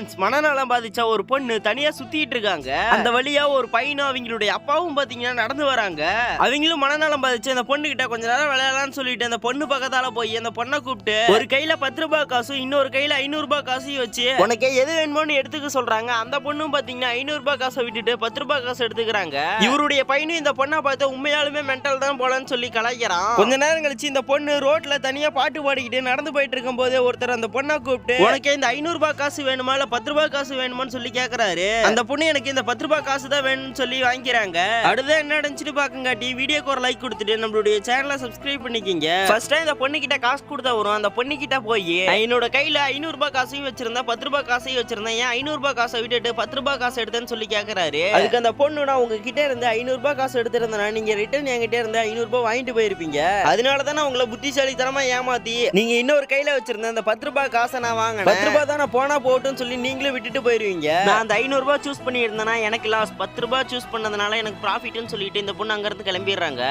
Friends, மனநலம் பாதிச்ச ஒரு பொண்ணு தனியா சுத்திட்டு இருக்காங்க. அந்த வழியா ஒரு பையனும் அவங்களுடைய அப்பாவும் பாத்தீங்கன்னா நடந்து வராங்க. அவங்களும் மனநலம் பாதிச்சு அந்த பொண்ணு கிட்ட கொஞ்ச நேரம் விளையாடலாம்னு சொல்லிட்டு அந்த பொண்ணு பக்கத்தால போய் அந்த பொண்ணை கூப்பிட்டு ஒரு கையில 10 ரூபாய் காசும் இன்னொரு கையில 500 ரூபாய் காசையும் வச்சு உனக்கு எது வேணுமோன்னு எடுத்துக்க சொல்றாங்க. அந்த பொண்ணும் பாத்தீங்கன்னா 500 ரூபாய் காசை விட்டுட்டு 10 ரூபாய் காசு எடுத்துக்கிறாங்க. இவருடைய பையனும் இந்த பொண்ணை பார்த்து உண்மையாலுமே மென்டல் தான் போலன்னு சொல்லி கலாய்க்கிறான். கொஞ்ச நேரம் கழிச்சு இந்த பொண்ணு ரோட்ல தனியா பாட்டு பாடிக்கிட்டு நடந்து போயிட்டு இருக்கும் போது ஒருத்தர் அந்த பொண்ணை கூப்பிட்டு உனக்கு இந்த 500 ரூபாய் காசு வேணுமா இல்ல 10 ரூபாய் காசு வேணுமான்னு சொல்லி கேக்குறாரு. அந்த பொண்ணு எனக்கு இந்த 10 ரூபாய் காசு தான் வேணும்னு சொல்லி வாங்கிக்கிறாங்க. அடுத்து என்ன நடந்துச்சு பாக்குங்காட்டி வீடியோக்கு ஒரு லைக் கொடுத்துட்டு நம்மளுடைய சேனலை சப்ஸ்கிரைப் பண்ணிக்கிங்க. ஃபர்ஸ்ட் டைம் இந்த பொண்ணு கிட்ட காசு கொடுத்தா வரும். அந்த பொண்ணு கிட்ட போய் என்னோட கையில 500 ரூபாய் காசையும் வச்சிருந்தேன், 10 ரூபாய் காசையும் வச்சிருந்தேன், ஏன் 500 ரூபாய் காசை விட்டுட்டு 10 ரூபாய் காசு எடுத்தேன்னு சொல்லி கேக்குறாரு. அதுக்கு அந்த பொண்ணு நான் உங்ககிட்ட இருந்து 500 ரூபாய் காசு எடுத்திருந்தேன்னா நீங்க ரிட்டர்ன் என்கிட்ட இருந்து 500 ரூபாய் வாங்கிட்டு போயிருப்பீங்க. அதனால தானே உங்களை புத்திசாலித்தனமா ஏமாத்தி நீங்க இன்னொரு கையில வச்சிருந்த அந்த 10 ரூபாய் காசை நான் வாங்கினேன். 10 ரூபாய் தான் நான் போனா போட்டுன்னு சொல்லி நீங்களும் விட்டுட்டு போயிருவீங்க. நான் அந்த 500 ரூபாய் சூஸ் பண்ணி இருந்தேன்னா எனக்கு லாஸ், 10 ரூபாய் சூஸ் பண்ணதுனால எனக்கு ப்ராஃபிட்னு சொல்லிட்டு இந்த பொண்ணு அங்க இருந்து கிளம்பிடுறாங்க.